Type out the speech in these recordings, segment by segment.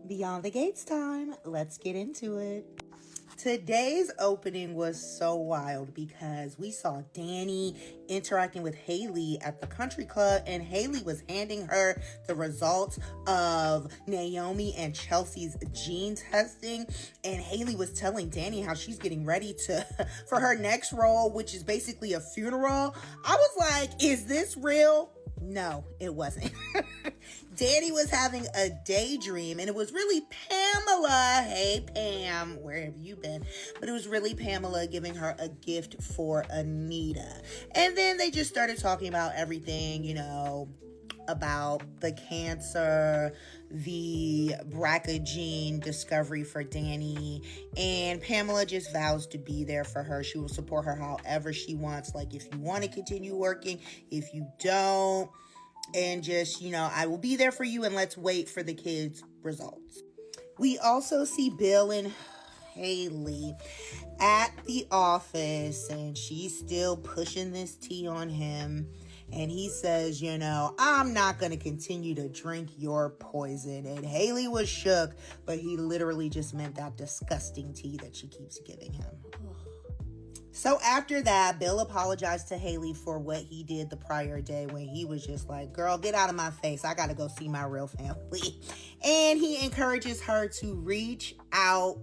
Beyond the Gates time. Let's get into it. Today's opening was so wild because we saw Danny interacting with Haley at the country club, and Haley was handing her the results of Naomi and Chelsea's gene testing, and Haley was telling Danny how she's getting ready for her next role, which is basically a funeral. I was like, is this real? No, it wasn't. Danny was having a daydream, and it was really Pamela. Hey, Pam, where have you been? But it was really Pamela giving her a gift for Anita. And then they just started talking about everything, about the cancer, the BRCA gene discovery for Danny, and Pamela just vows to be there for her. She will support her however she wants. Like, if you want to continue working, if you don't, and just, I will be there for you, and let's wait for the kids' results. We also see Bill and Haley at the office, and she's still pushing this tea on him. And he says, I'm not going to continue to drink your poison. And Haley was shook, but he literally just meant that disgusting tea that she keeps giving him. So after that, Bill apologized to Haley for what he did the prior day when he was just like, girl, get out of my face. I got to go see my real family. And he encourages her to reach out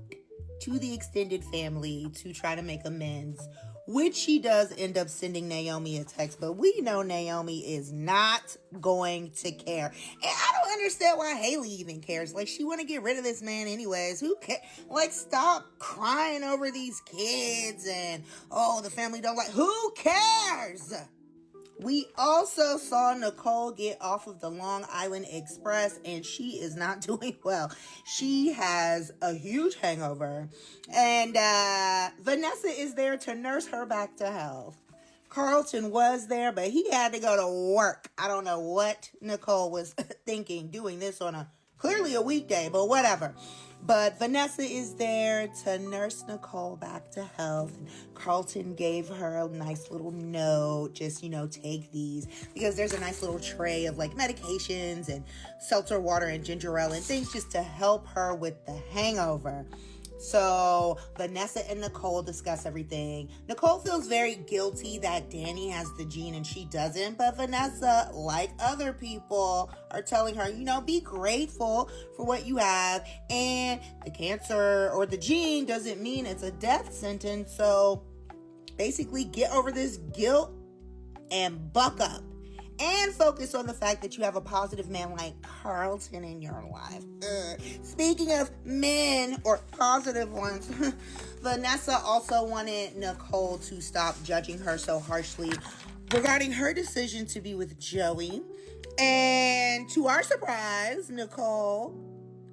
to the extended family to try to make amends, which she does end up sending Naomi a text. But we know Naomi is not going to care. And I don't understand why Haley even cares. Like, she want to get rid of this man anyways. Who cares? Like, stop crying over these kids and, the family don't like. Who cares? We also saw Nicole get off of the Long Island Express, and she is not doing well. She has a huge hangover, and Vanessa is there to nurse her back to health. Carlton was there, but he had to go to work. I don't know what Nicole was thinking, doing this on clearly a weekday, but whatever. But Vanessa is there to nurse Nicole back to health. Carlton gave her a nice little note, just, take these, because there's a nice little tray of like medications and seltzer water and ginger ale and things just to help her with the hangover. So Vanessa and Nicole discuss everything. Nicole feels very guilty that Danny has the gene and she doesn't, but Vanessa, like other people, are telling her, be grateful for what you have, and the cancer or the gene doesn't mean it's a death sentence. So basically, get over this guilt and buck up. And focus on the fact that you have a positive man like Carlton in your life. Speaking of men, or positive ones, Vanessa also wanted Nicole to stop judging her so harshly regarding her decision to be with Joey. And to our surprise, Nicole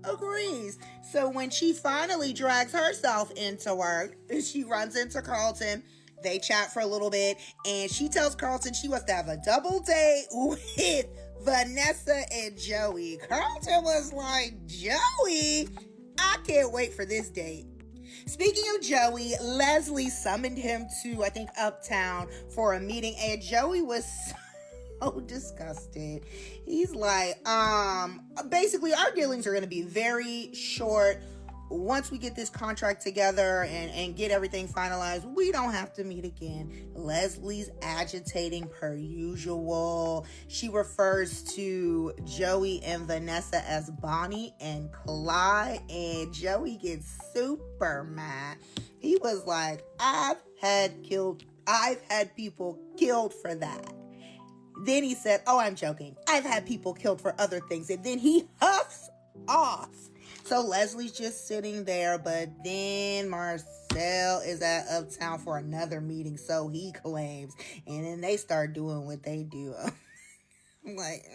agrees. So when she finally drags herself into work, she runs into Carlton. They chat for a little bit, and she tells Carlton she wants to have a double date with Vanessa and Joey. Carlton was like, Joey? I can't wait for this date. Speaking of Joey, Leslie summoned him to, I think, Uptown for a meeting, and Joey was so disgusted. He's like, basically, our dealings are going to be very short. Once we get this contract together and get everything finalized, we don't have to meet again. Leslie's agitating per usual. She refers to Joey and Vanessa as Bonnie and Clyde, and Joey gets super mad. He was like, I've had people killed for that. Then he said, I'm joking. I've had people killed for other things. And then he huffs off. So Leslie's just sitting there, but then Marcel is at Uptown for another meeting, so he claims. And then they start doing what they do. I'm like,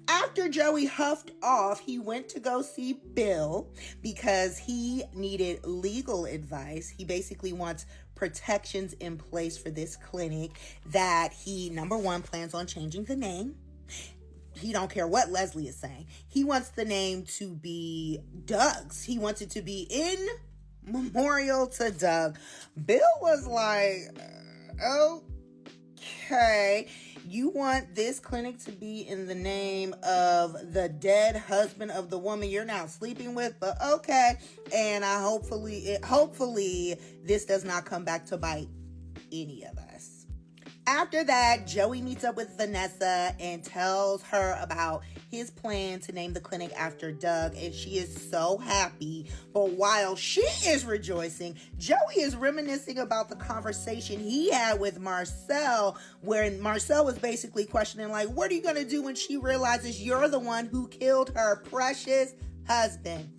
After Joey huffed off, he went to go see Bill because he needed legal advice. He basically wants protections in place for this clinic that he, number one, plans on changing the name. He don't care what Leslie is saying. He wants the name to be Doug's. He wants it to be in memorial to Doug. Bill was like, Okay, you want this clinic to be in the name of the dead husband of the woman you're now sleeping with, but okay. And hopefully this does not come back to bite any of us. After that, Joey meets up with Vanessa and tells her about his plan to name the clinic after Doug, and she is so happy. But while she is rejoicing, Joey is reminiscing about the conversation he had with Marcel, where Marcel was basically questioning, like, what are you going to do when she realizes you're the one who killed her precious husband?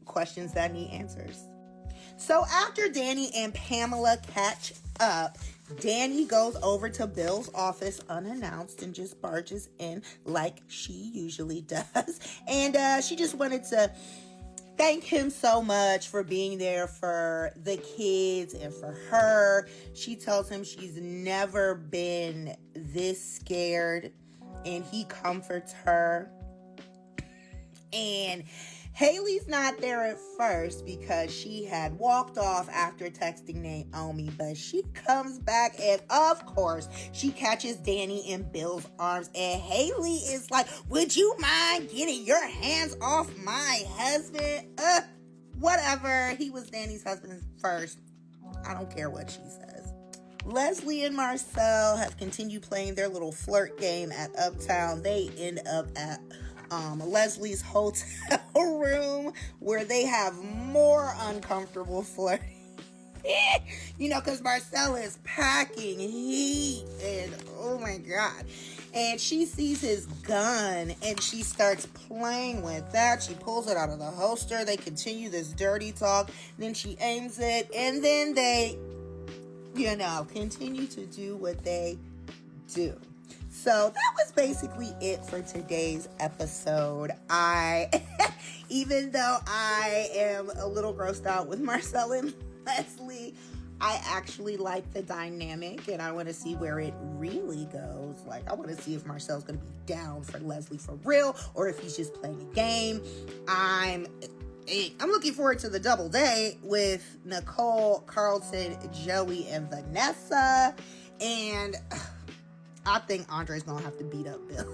Questions that need answers. So after Danny and Pamela catch up, Danny goes over to Bill's office unannounced and just barges in like she usually does. And she just wanted to thank him so much for being there for the kids and for her. She tells him she's never been this scared, and he comforts her. And Haley's not there at first because she had walked off after texting Naomi, but she comes back and of course she catches Danny in Bill's arms, and Haley is like, would you mind getting your hands off my husband? Whatever. He was Danny's husband first. I don't care what she says. Leslie and Marcel have continued playing their little flirt game at Uptown. They end up at Leslie's hotel room where they have more uncomfortable flirting. Because Marcel is packing heat and oh my God. And she sees his gun and she starts playing with that. She pulls it out of the holster. They continue this dirty talk. Then she aims it and then they, continue to do what they do. So that was basically it for today's episode. Even though I am a little grossed out with Marcel and Leslie, I actually like the dynamic and I want to see where it really goes. Like, I want to see if Marcel's going to be down for Leslie for real or if he's just playing a game. I'm looking forward to the double date with Nicole, Carlton, Joey, and Vanessa. And I think Andre's going to have to beat up Bill.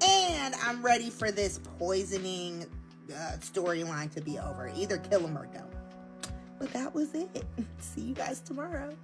And I'm ready for this poisoning storyline to be over. Either kill him or don't. But that was it. See you guys tomorrow.